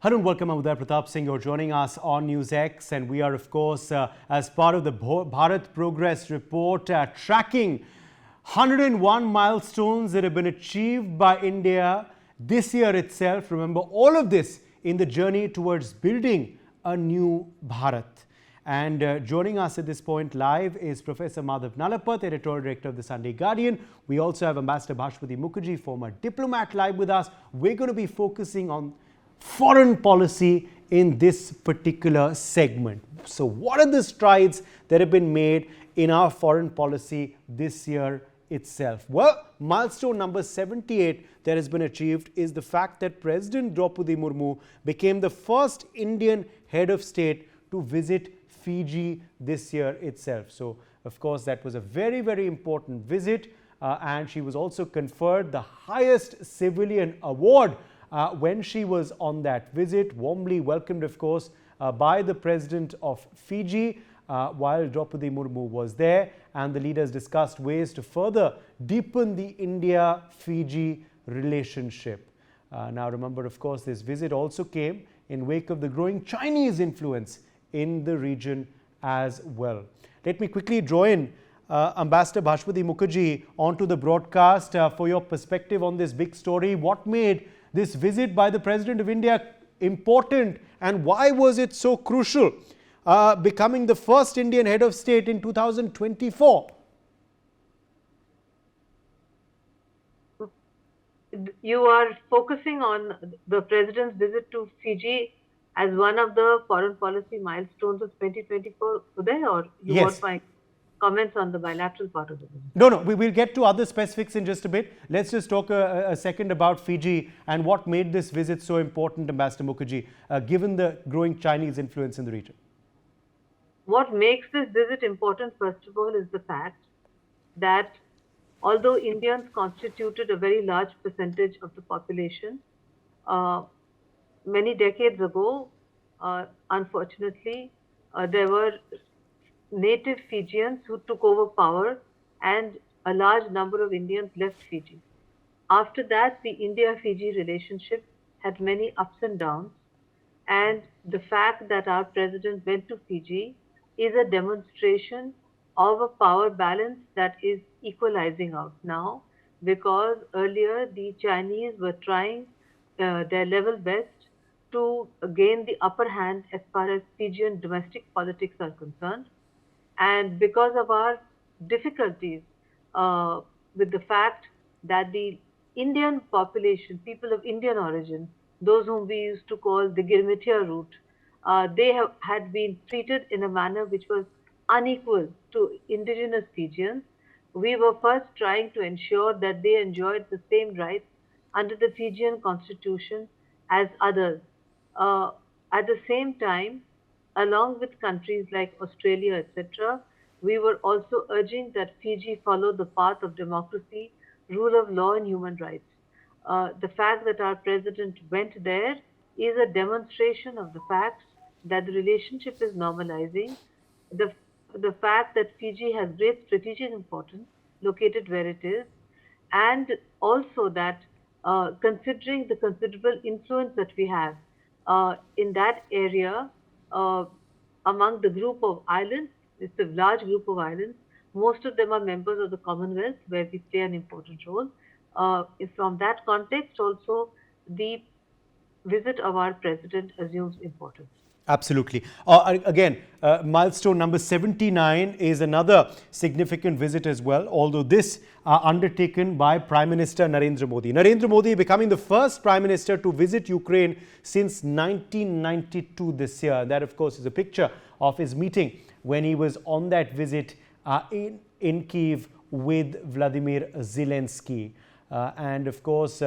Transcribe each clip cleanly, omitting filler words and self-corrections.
Hello and welcome. I'm Bharat Pratap Singh. You're joining us on NewsX, and we are, of course, as part of the Bharat Progress Report, tracking 101 milestones that have been achieved by India this year itself. Remember, all of this in the journey towards building a new Bharat. And joining us at this point live is Professor Madhav Nalapat, Editorial Director of the Sunday Guardian. We also have Ambassador Bhashpati Mukherjee, former diplomat, live with us. We're going to be focusing on foreign policy in this particular segment. So what are the strides that have been made in our foreign policy this year itself? Well, milestone number 78 that has been achieved is the fact that President Draupadi Murmu became the first Indian head of state to visit Fiji this year itself. So, of course, that was a very, very important visit, and she was also conferred the highest civilian award when she was on that visit, warmly welcomed, of course, by the President of Fiji while Draupadi Murmu was there, and the leaders discussed ways to further deepen the India-Fiji relationship. Now, remember, of course, this visit also came in wake of the growing Chinese influence in the region as well. Let me quickly draw in Ambassador Bhashpati Mukherjee onto the broadcast for your perspective on this big story. What made this visit by the President of India important, and why was it so crucial, becoming the first Indian head of state in 2024? You are focusing on the President's visit to Fiji as one of the foreign policy milestones of 2024 today, or you want my comments on the bilateral part of the visit? No, we will get to other specifics in just a bit. Let's just talk a second about Fiji and what made this visit so important, Ambassador Mukherjee, given the growing Chinese influence in the region. What makes this visit important, first of all, is the fact that although Indians constituted a very large percentage of the population, many decades ago, unfortunately, there were native Fijians who took over power, and a large number of Indians left Fiji. After that, the India-Fiji relationship had many ups and downs, and the fact that our president went to Fiji is a demonstration of a power balance that is equalizing out now, because earlier the Chinese were trying their level best to gain the upper hand as far as Fijian domestic politics are concerned. And because of our difficulties with the fact that the Indian population, people of Indian origin, those whom we used to call the Girmitia route, they had been treated in a manner which was unequal to indigenous Fijians. We were first trying to ensure that they enjoyed the same rights under the Fijian constitution as others. At the same time, along with countries like Australia, etc., we were also urging that Fiji follow the path of democracy, rule of law, and human rights. The fact that our president went there is a demonstration of the fact that the relationship is normalizing. The fact that Fiji has great strategic importance, located where it is, and also that considering the considerable influence that we have in that area, among the group of islands, it's a large group of islands. Most of them are members of the Commonwealth, where we play an important role. From that context, also, the visit of our president assumes importance. Absolutely. Again, milestone number 79 is another significant visit as well, although this undertaken by Prime Minister Narendra Modi. Narendra Modi becoming the first Prime Minister to visit Ukraine since 1992 this year. That, of course, is a picture of his meeting when he was on that visit in Kyiv with Vladimir Zelensky. And, of course,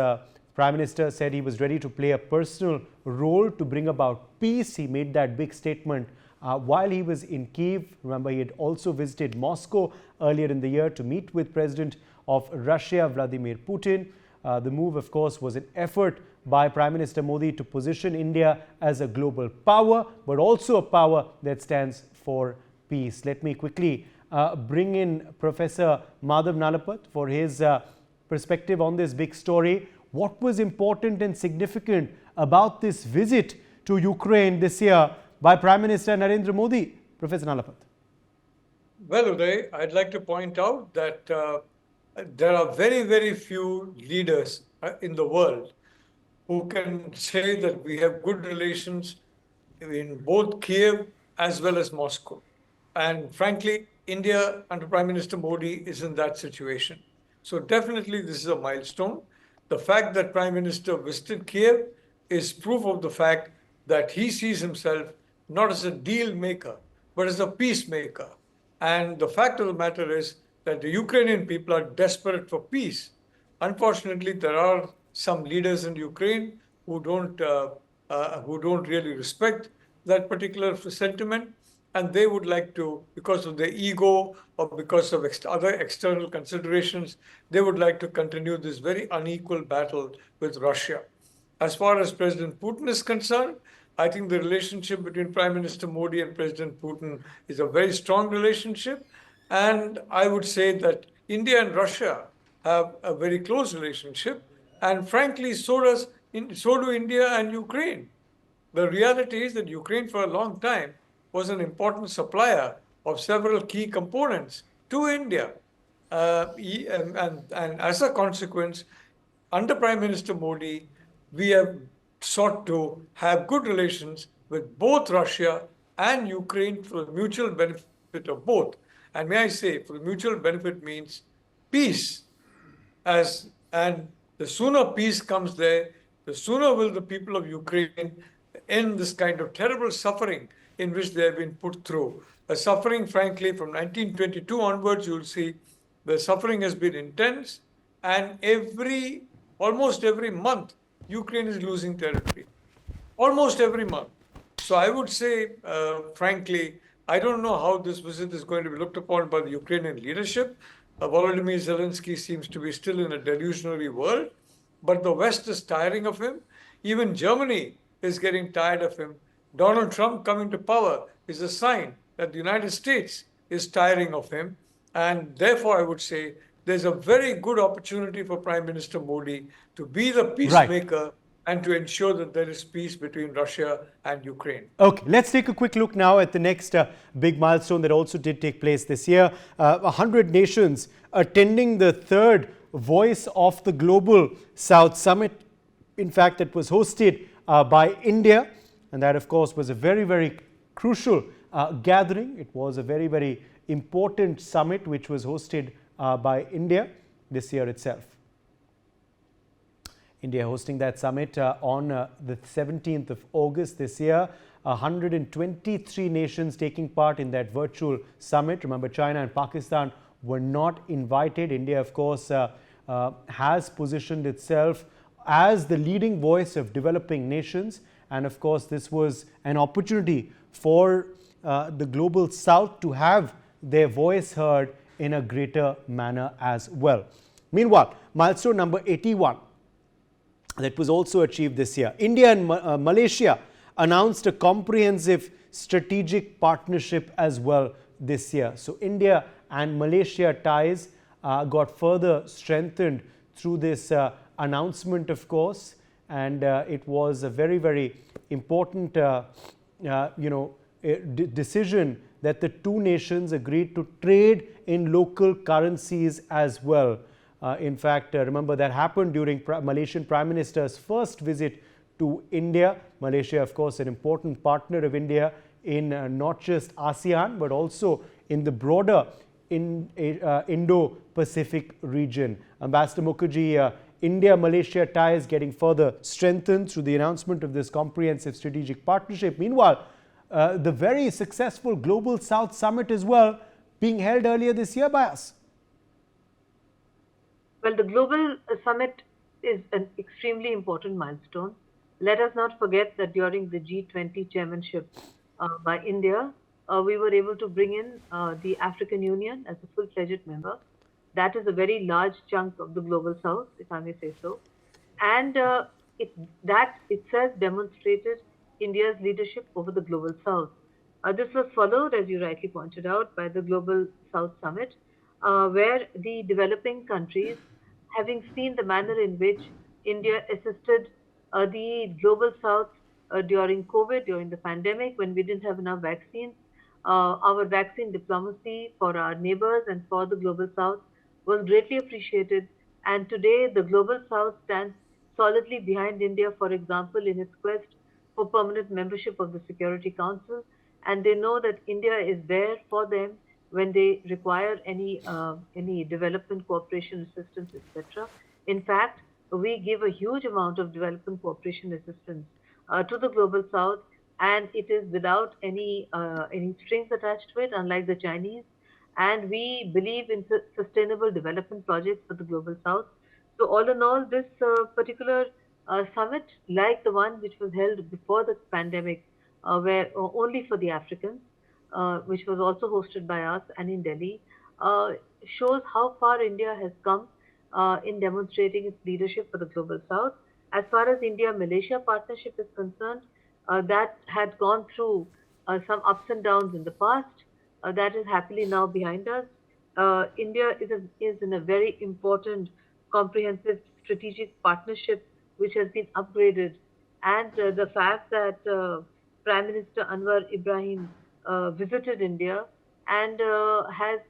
Prime Minister said he was ready to play a personal role to bring about peace. He made that big statement while he was in Kyiv. Remember, he had also visited Moscow earlier in the year to meet with President of Russia, Vladimir Putin. The move, of course, was an effort by Prime Minister Modi to position India as a global power, but also a power that stands for peace. Let me quickly bring in Professor Madhav Nalapat for his perspective on this big story. What was important and significant about this visit to Ukraine this year by Prime Minister Narendra Modi? Professor Nalapat. Well, Uday, I'd like to point out that there are very, very few leaders in the world who can say that we have good relations in both Kiev as well as Moscow. And frankly, India under Prime Minister Modi is in that situation. So definitely this is a milestone. The fact that Prime Minister visited Kiev is proof of the fact that he sees himself not as a deal maker, but as a peacemaker. And the fact of the matter is that the Ukrainian people are desperate for peace. Unfortunately, there are some leaders in Ukraine who don't really respect that particular sentiment, and they would like to, because of their ego or because of other external considerations, they would like to continue this very unequal battle with Russia. As far as President Putin is concerned, I think the relationship between Prime Minister Modi and President Putin is a very strong relationship. And I would say that India and Russia have a very close relationship. And frankly, so do India and Ukraine. The reality is that Ukraine for a long time was an important supplier of several key components to India. And as a consequence, under Prime Minister Modi, we have sought to have good relations with both Russia and Ukraine for the mutual benefit of both. And may I say, for the mutual benefit means peace. And the sooner peace comes there, the sooner will the people of Ukraine end this kind of terrible suffering in which they have been put through. A suffering, frankly, from 1922 onwards, you'll see the suffering has been intense, and almost every month, Ukraine is losing territory. Almost every month. So I would say, frankly, I don't know how this visit is going to be looked upon by the Ukrainian leadership. Volodymyr Zelensky seems to be still in a delusionary world, but the West is tiring of him. Even Germany is getting tired of him. Donald Trump coming to power is a sign that the United States is tiring of him. And therefore, I would say there's a very good opportunity for Prime Minister Modi to be the peacemaker and to ensure that there is peace between Russia and Ukraine. Okay, let's take a quick look now at the next big milestone that also did take place this year. 100 nations attending the third Voice of the Global South Summit. In fact, it was hosted by India, and that, of course, was a very, very crucial gathering. It was a very, very important summit which was hosted by India this year itself. India hosting that summit on the 17th of August this year. 123 nations taking part in that virtual summit. Remember, China and Pakistan were not invited. India, of course, has positioned itself as the leading voice of developing nations. And of course, this was an opportunity for the global south to have their voice heard in a greater manner as well. Meanwhile, milestone number 81 that was also achieved this year. India and Malaysia announced a comprehensive strategic partnership as well this year. So India and Malaysia ties got further strengthened through this announcement, of course, and it was a very, very important decision that the two nations agreed to trade in local currencies as well. In fact, remember that happened during Malaysian Prime Minister's first visit to India. Malaysia, of course, an important partner of India in not just ASEAN, but also in the broader Indo-Pacific region. Ambassador Mukherjee, India-Malaysia ties getting further strengthened through the announcement of this comprehensive strategic partnership. Meanwhile, the very successful Global South Summit as well being held earlier this year by us. Well, the Global Summit is an extremely important milestone. Let us not forget that during the G20 chairmanship by India, we were able to bring in the African Union as a full-fledged member. That is a very large chunk of the Global South, if I may say so. And that itself demonstrated India's leadership over the Global South. This was followed, as you rightly pointed out, by the Global South Summit, where the developing countries, having seen the manner in which India assisted the Global South during COVID, during the pandemic, when we didn't have enough vaccines. Our vaccine diplomacy for our neighbors and for the Global South was greatly appreciated. And today, the Global South stands solidly behind India, for example, in its quest for permanent membership of the Security Council. And they know that India is there for them when they require any development cooperation assistance, etc. In fact, we give a huge amount of development cooperation assistance to the Global South, and it is without any strings attached to it, unlike the Chinese. And we believe in sustainable development projects for the Global South. So all in all, this particular summit, like the one which was held before the pandemic, where only for the Africans, which was also hosted by us and in Delhi, uh, shows how far India has come in demonstrating its leadership for the Global South. As far as India-Malaysia partnership is concerned, that had gone through some ups and downs in the past. That is happily now behind us. India is in a very important, comprehensive strategic partnership which has been upgraded. And the fact that Prime Minister Anwar Ibrahim visited India and has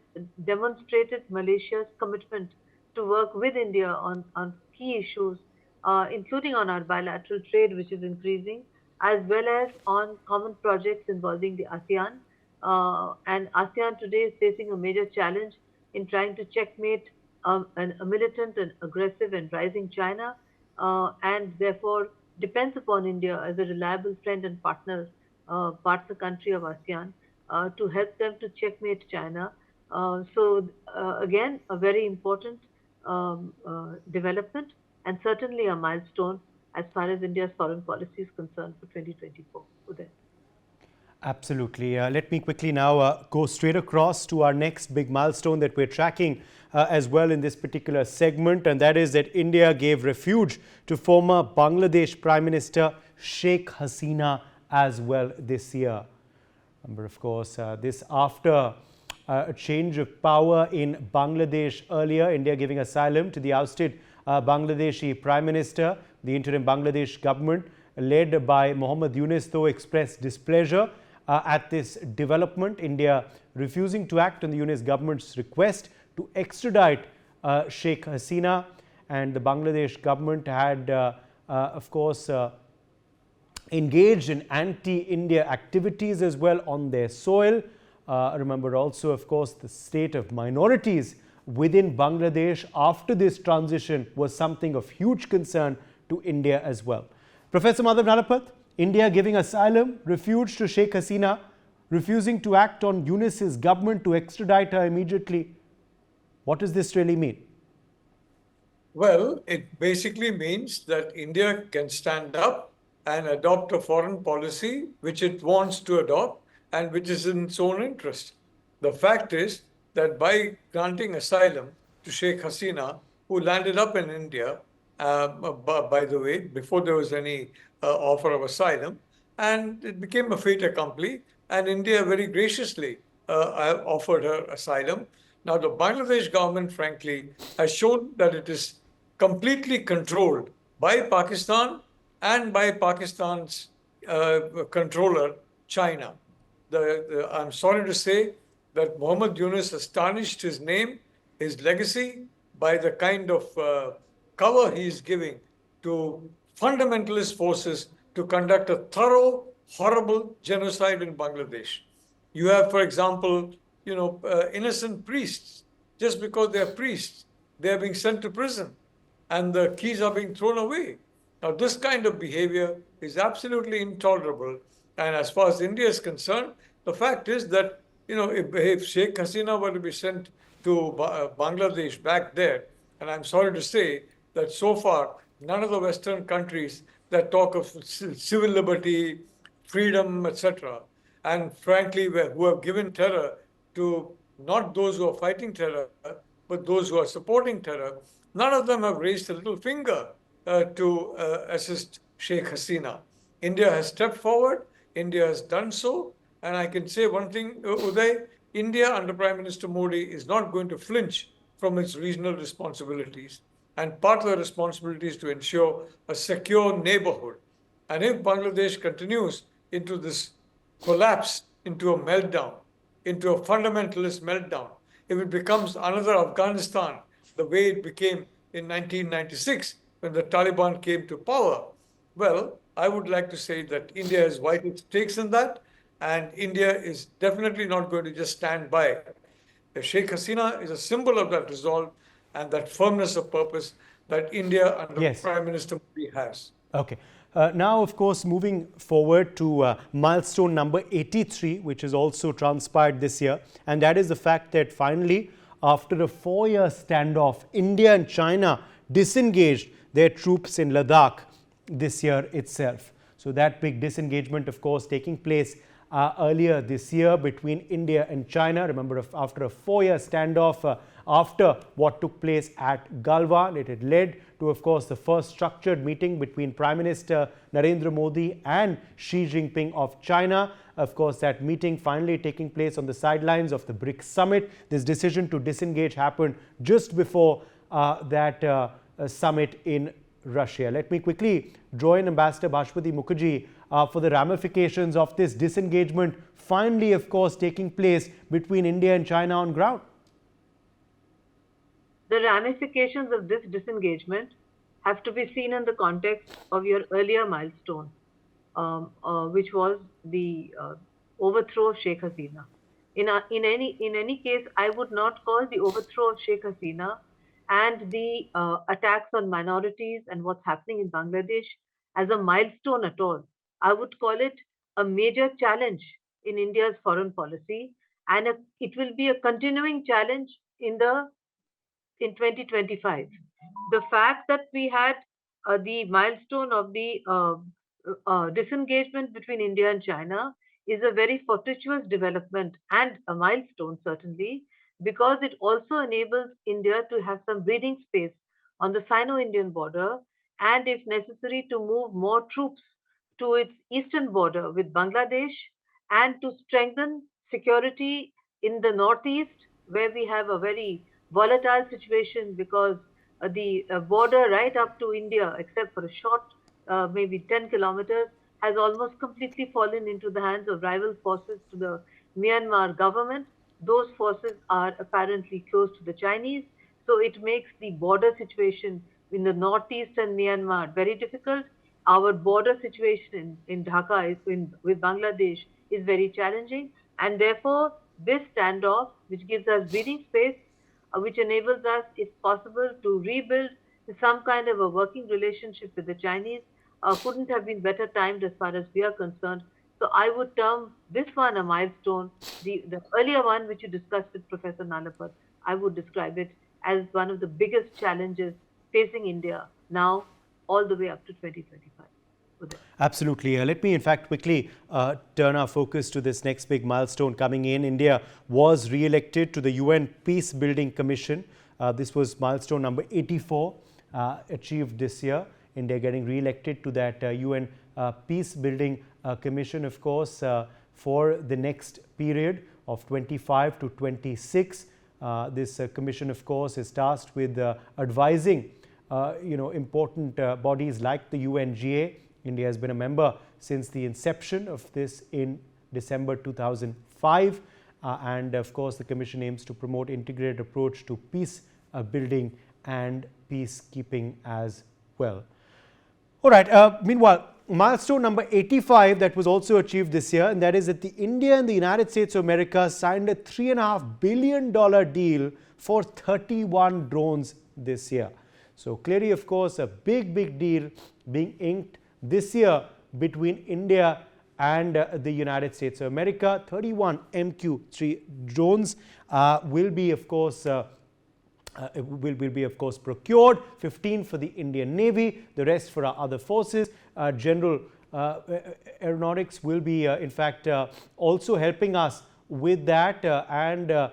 demonstrated Malaysia's commitment to work with India on key issues, including on our bilateral trade, which is increasing, as well as on common projects involving the ASEAN. And ASEAN today is facing a major challenge in trying to checkmate a militant and aggressive and rising China, and therefore depends upon India as a reliable friend and partner country of ASEAN, to help them to checkmate China. Again, a very important development and certainly a milestone as far as India's foreign policy is concerned for 2024. Uday. Absolutely. Let me quickly now go straight across to our next big milestone that we're tracking as well in this particular segment, and that is that India gave refuge to former Bangladesh Prime Minister Sheikh Hasina as well this year. Remember, of course, this after a change of power in Bangladesh earlier, India giving asylum to the ousted Bangladeshi Prime Minister. The interim Bangladesh government, led by Mohammad Yunus, though expressed displeasure at this development, India refusing to act on the Yunus government's request to extradite Sheikh Hasina. And the Bangladesh government had, of course, engaged in anti-India activities as well on their soil. Remember also, of course, the state of minorities within Bangladesh after this transition was something of huge concern to India as well. Professor Madhav Nalapath, India giving asylum, refuge to Sheikh Hasina, refusing to act on Yunus's government to extradite her immediately. What does this really mean? Well, it basically means that India can stand up and adopt a foreign policy which it wants to adopt and which is in its own interest. The fact is that by granting asylum to Sheikh Hasina, who landed up in India, by the way, before there was any offer of asylum, and it became a fait accompli, and India very graciously offered her asylum. Now, the Bangladesh government, frankly, has shown that it is completely controlled by Pakistan and by Pakistan's controller, China. I'm sorry to say that Mohammad Yunus has tarnished his name, his legacy, by the kind of cover he is giving to fundamentalist forces to conduct a thorough, horrible genocide in Bangladesh. You have, for example, innocent priests. Just because they are priests, they are being sent to prison and the keys are being thrown away. Now, this kind of behavior is absolutely intolerable. And as far as India is concerned, the fact is that, if Sheikh Hasina were to be sent to Bangladesh back there, and I'm sorry to say that so far, none of the Western countries that talk of civil liberty, freedom, etc., and frankly, who have given terror to not those who are fighting terror, but those who are supporting terror, none of them have raised a little finger to assist Sheikh Hasina. India has stepped forward, India has done so, and I can say one thing, Uday, India under Prime Minister Modi is not going to flinch from its regional responsibilities. And part of the responsibility is to ensure a secure neighborhood. And if Bangladesh continues into this collapse, into a meltdown, into a fundamentalist meltdown, if it becomes another Afghanistan, the way it became in 1996 when the Taliban came to power, well, I would like to say that India has vital stakes in that, and India is definitely not going to just stand by. Sheikh Hasina is a symbol of that resolve and that firmness of purpose that India under Yes. Prime Minister Modi has. Okay. Now, of course, moving forward to milestone number 83, which has also transpired this year, and that is the fact that finally, after a 4-year standoff, India and China disengaged their troops in Ladakh this year itself. So that big disengagement, of course, taking place earlier this year between India and China. Remember, after a 4-year standoff, after what took place at Galwan, it had led to, of course, the first structured meeting between Prime Minister Narendra Modi and Xi Jinping of China. Of course, that meeting finally taking place on the sidelines of the BRICS summit. This decision to disengage happened just before that summit in Russia. Let me quickly join Ambassador Bhashpati Mukherjee for the ramifications of this disengagement finally, of course, taking place between India and China on ground. The ramifications of this disengagement have to be seen in the context of your earlier milestone, which was the overthrow of Sheikh Hasina. In any case, I would not call the overthrow of Sheikh Hasina and the attacks on minorities and what's happening in Bangladesh as a milestone at all. I would call it a major challenge in India's foreign policy, and it will be a continuing challenge in 2025. The fact that we had the milestone of the disengagement between India and China is a very fortuitous development and a milestone, certainly, because it also enables India to have some breathing space on the Sino-Indian border and, if necessary, to move more troops to its eastern border with Bangladesh and to strengthen security in the northeast, where we have a very volatile situation because the border right up to India, except for a short, maybe 10 kilometers, has almost completely fallen into the hands of rival forces to the Myanmar government. Those forces are apparently close to the Chinese, so it makes the border situation in the northeast and Myanmar very difficult. Our border situation in Dhaka with Bangladesh is very challenging, and therefore this standoff, which gives us breathing space, which enables us, if possible, to rebuild some kind of a working relationship with the Chinese, couldn't have been better timed as far as we are concerned. So I would term this one a milestone. The earlier one, which you discussed with Professor Nalapat, I would describe it as one of the biggest challenges facing India now, all the way up to 2025. Absolutely. Let me, in fact, quickly turn our focus to this next big milestone coming in. India was re-elected to the UN Peace Building Commission. This was milestone number 84 achieved this year. India getting re-elected to that UN Peace Building Commission, of course, for the next period of 25 to 26. This commission, of course, is tasked with advising important bodies like the UNGA. India has been a member since the inception of this in December 2005. And of course, the Commission aims to promote integrated approach to peace building and peacekeeping as well. All right. Meanwhile, milestone number 85 that was also achieved this year, and that is that the India and the United States of America signed a $3.5 billion deal for 31 drones this year. So clearly, of course, a big deal being inked this year between India and the United States of America. 31 MQ-3 drones will be, of course, procured. 15 for the Indian Navy, the rest for our other forces. General Aeronautics will be, in fact, also helping us with that, and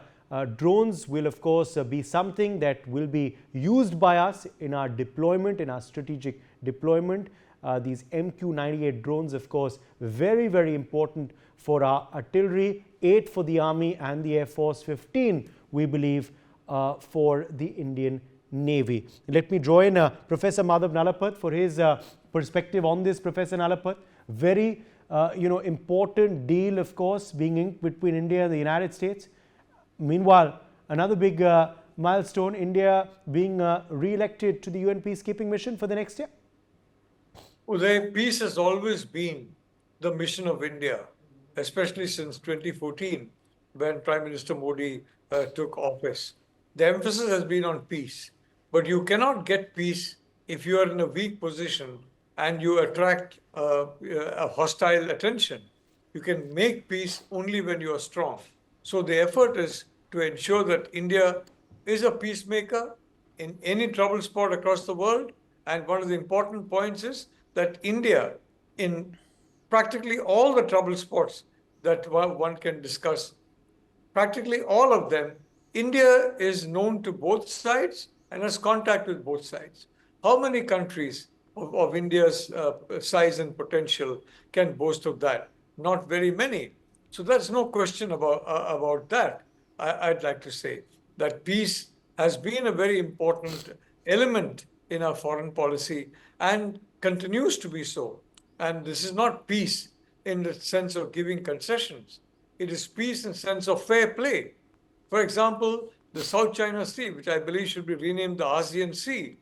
drones will, of course, be something that will be used by us in our deployment, in our strategic deployment. These MQ-98 drones, of course, very important for our artillery, 8 for the Army and the Air Force, 15, we believe, for the Indian Navy. Let me join Professor Madhav Nalapat for his perspective on this, Professor Nalapat? Very, important deal, of course, being inked between India and the United States. Meanwhile, another big milestone, India being re-elected to the UN peacekeeping mission for the next year. Uday, peace has always been the mission of India, especially since 2014, when Prime Minister Modi took office. The emphasis has been on peace. But you cannot get peace if you are in a weak position and you attract a hostile attention. You can make peace only when you are strong. So the effort is to ensure that India is a peacemaker in any trouble spot across the world. And one of the important points is that India, in practically all the trouble spots that one can discuss, practically all of them, India is known to both sides and has contact with both sides. How many countries of India's size and potential can boast of that? Not very many. So there's no question about that. I'd like to say that peace has been a very important element in our foreign policy and continues to be so. And this is not peace in the sense of giving concessions. It is peace in the sense of fair play. For example, the South China Sea, which I believe should be renamed the ASEAN Sea.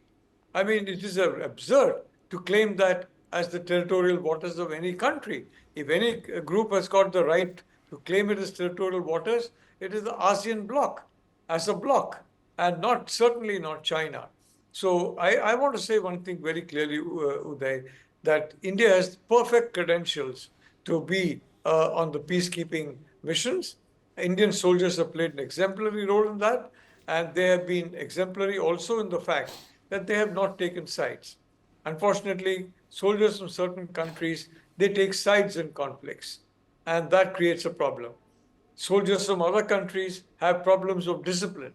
I mean, it is absurd to claim that as the territorial waters of any country. If any group has got the right to claim it as territorial waters, it is the ASEAN bloc as a bloc, and certainly not China. So I want to say one thing very clearly, Uday, that India has perfect credentials to be on the peacekeeping missions. Indian soldiers have played an exemplary role in that, and they have been exemplary also in the fact that they have not taken sides. Unfortunately, soldiers from certain countries, they take sides in conflicts, and that creates a problem. Soldiers from other countries have problems of discipline,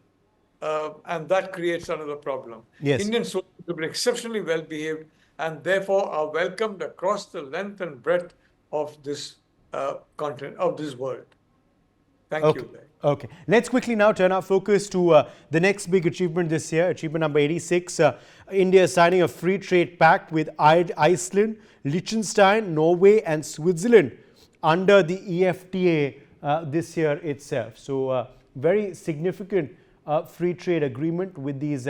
and that creates another problem. Yes. Indian soldiers have been exceptionally well behaved and therefore are welcomed across the length and breadth of this continent, of this world. Thank you. Okay. Let's quickly now turn our focus to the next big achievement this year, achievement number 86. India is signing a free trade pact with Iceland, Liechtenstein, Norway and Switzerland under the EFTA this year itself. So very significant free trade agreement with these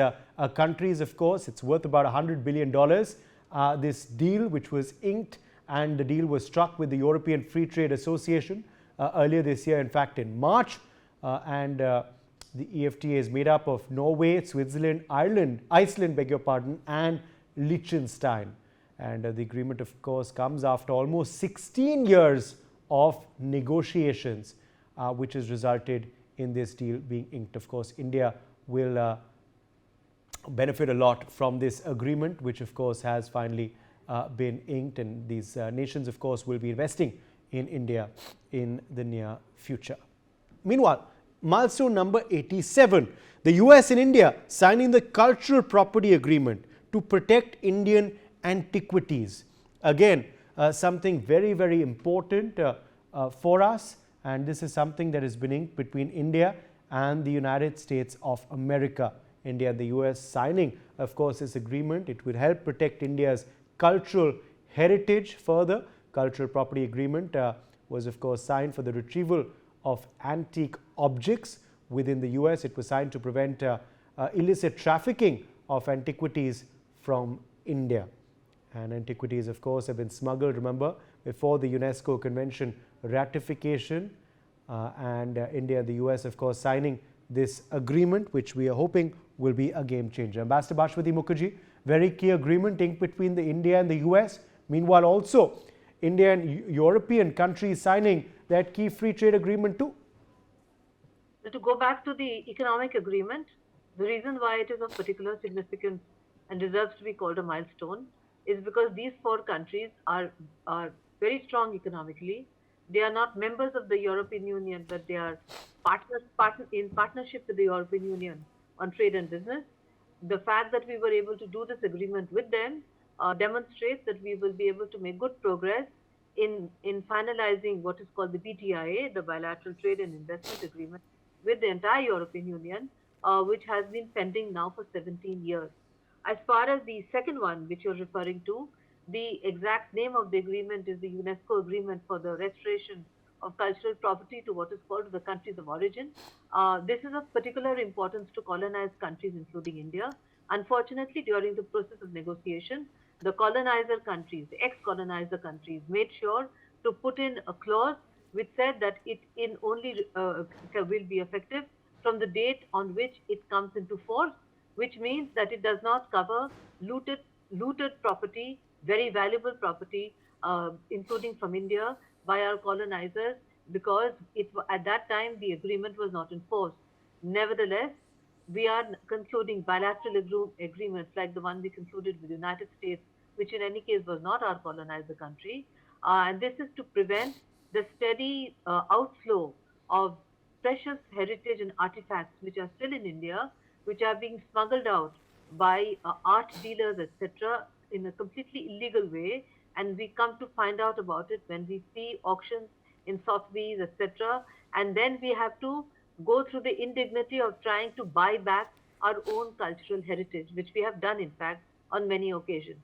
countries, of course. It's worth about $100 billion. This deal, which was inked, and the deal was struck with the European Free Trade Association earlier this year, in fact in March, and the EFTA is made up of Norway, Switzerland, Iceland, beg your pardon, and Liechtenstein. And the agreement, of course, comes after almost 16 years of negotiations, which has resulted in this deal being inked. Of course, India will benefit a lot from this agreement, which of course has finally been inked, and these nations, of course, will be investing in India in the near future. Meanwhile, milestone number 87, the US and India signing the cultural property agreement to protect Indian antiquities. Again, something very, very important for us, and this is something that has been inked between India and the United States of America. India and the US signing, of course, this agreement. It will help protect India's cultural heritage further. Cultural property agreement was, of course, signed for the retrieval of antique objects within the US. It was signed to prevent illicit trafficking of antiquities from India. And antiquities, of course, have been smuggled, remember, before the UNESCO Convention ratification, and India and the US, of course, signing this agreement, which we are hoping will be a game changer. Ambassador Bhashwati Mukherjee, very key agreement inked between the India and the US. Meanwhile, also India and European countries signing that key free trade agreement too. To go back to the economic agreement, the reason why it is of particular significance and deserves to be called a milestone is because these four countries are very strong economically. They are not members of the European Union, but they are in partnership with the European Union on trade and business. The fact that we were able to do this agreement with them demonstrates that we will be able to make good progress in finalizing what is called the BTIA, the Bilateral Trade and Investment Agreement, with the entire European Union, which has been pending now for 17 years. As far as the second one, which you're referring to, The exact name of the agreement is the UNESCO Agreement for the Restoration of Cultural Property to what is called the countries of origin. This is of particular importance to colonized countries, including India. Unfortunately, during the process of negotiation, the colonizer countries, the ex-colonizer countries, made sure to put in a clause which said that it in only will be effective from the date on which it comes into force, which means that it does not cover looted looted property, very valuable property, including from India by our colonizers, because at that time the agreement was not enforced. Nevertheless, we are concluding bilateral agreements like the one we concluded with the United States, which in any case was not our colonizer country. And this is to prevent the steady outflow of precious heritage and artifacts which are still in India, which are being smuggled out by art dealers, etc., in a completely illegal way. And we come to find out about it when we see auctions in Sotheby's, etc. And then we have to go through the indignity of trying to buy back our own cultural heritage, which we have done, in fact, on many occasions.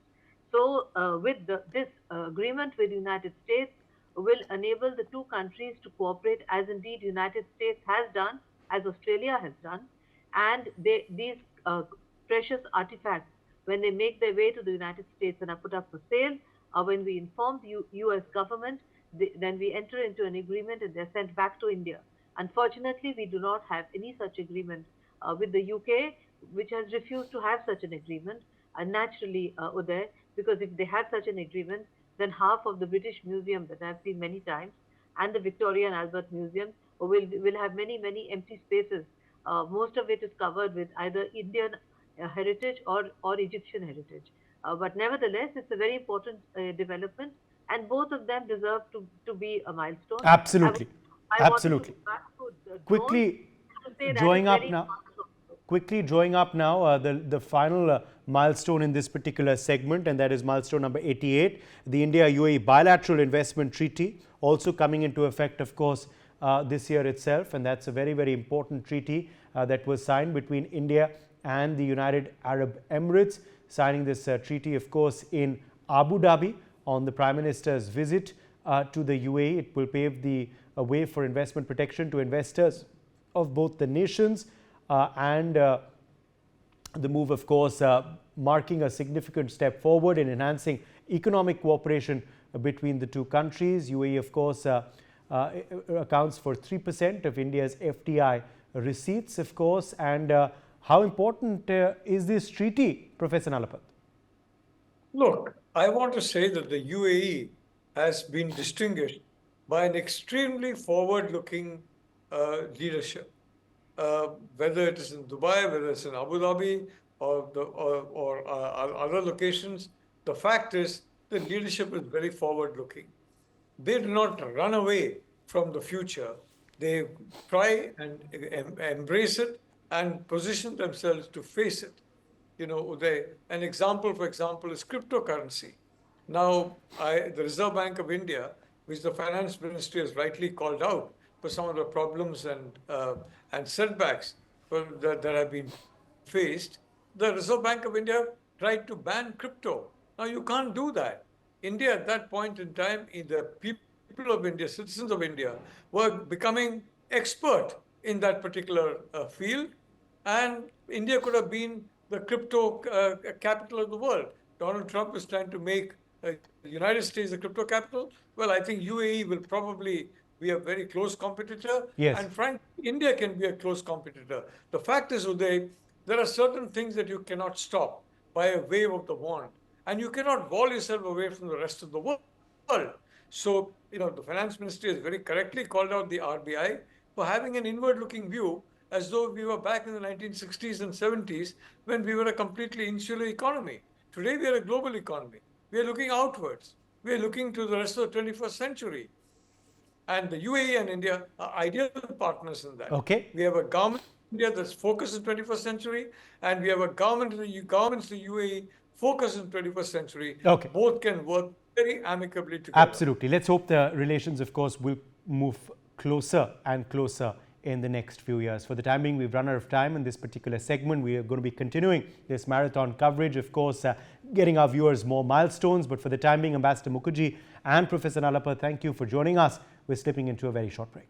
So, with this agreement with the United States, will enable the two countries to cooperate, as indeed United States has done, as Australia has done, and these precious artifacts, when they make their way to the United States and are put up for sale, when we inform the US government, then we enter into an agreement and they're sent back to India. Unfortunately, we do not have any such agreement with the UK, which has refused to have such an agreement. Naturally, Uday, because if they had such an agreement, then half of the British Museum that I've seen many times and the Victoria and Albert Museum will have many empty spaces. Most of it is covered with either Indian heritage or Egyptian heritage. But nevertheless, it's a very important development, and both of them deserve to be a milestone. Absolutely. I wanted to Absolutely. go back to the Quickly drones to say that drawing is up very now. important. Quickly drawing up now the final milestone in this particular segment, and that is milestone number 88, the India-UAE bilateral investment treaty, also coming into effect, of course, this year itself. And that's a very important treaty that was signed between India and the United Arab Emirates. Signing this treaty, of course, in Abu Dhabi on the Prime Minister's visit to the UAE. It will pave the way for investment protection to investors of both the nations. And the move, of course, marking a significant step forward in enhancing economic cooperation between the two countries. UAE, of course, accounts for 3% of India's FDI receipts, of course. And how important is this treaty, Professor Nalapat? Look, I want to say that the UAE has been distinguished by an extremely forward-looking leadership. Whether it is in Dubai, whether it's in Abu Dhabi, or other locations, the fact is the leadership is very forward-looking. They do not run away from the future. They try and embrace it and position themselves to face it. You know, an example, for example, is cryptocurrency. Now, the Reserve Bank of India, which the Finance Ministry has rightly called out for some of the problems and setbacks that have been faced, the Reserve Bank of India tried to ban crypto. Now, you can't do that. India, at that point in time, the people of India, citizens of India, were becoming expert in that particular field, and India could have been the crypto capital of the world. Donald Trump is trying to make the United States the crypto capital. Well, I think UAE will probably be a very close competitor. Yes. And frankly, India can be a close competitor. The fact is, Uday, there are certain things that you cannot stop by a wave of the wand. And you cannot wall yourself away from the rest of the world. So, the Finance Ministry has very correctly called out the RBI for having an inward-looking view, as though we were back in the 1960s and 70s when we were a completely insular economy. Today, we are a global economy. We are looking outwards. We are looking to the rest of the 21st century. And the UAE and India are ideal partners in that. Okay. We have a government in India that's focused on the 21st century, and we have a government in the UAE focused on the 21st century. Okay. Both can work very amicably together. Absolutely. Let's hope the relations, of course, will move closer and closer in the next few years. For the time being, we've run out of time in this particular segment. We are going to be continuing this marathon coverage, of course, getting our viewers more milestones. But for the time being, Ambassador Mukherjee and Professor Nalapa, thank you for joining us. We're slipping into a very short break.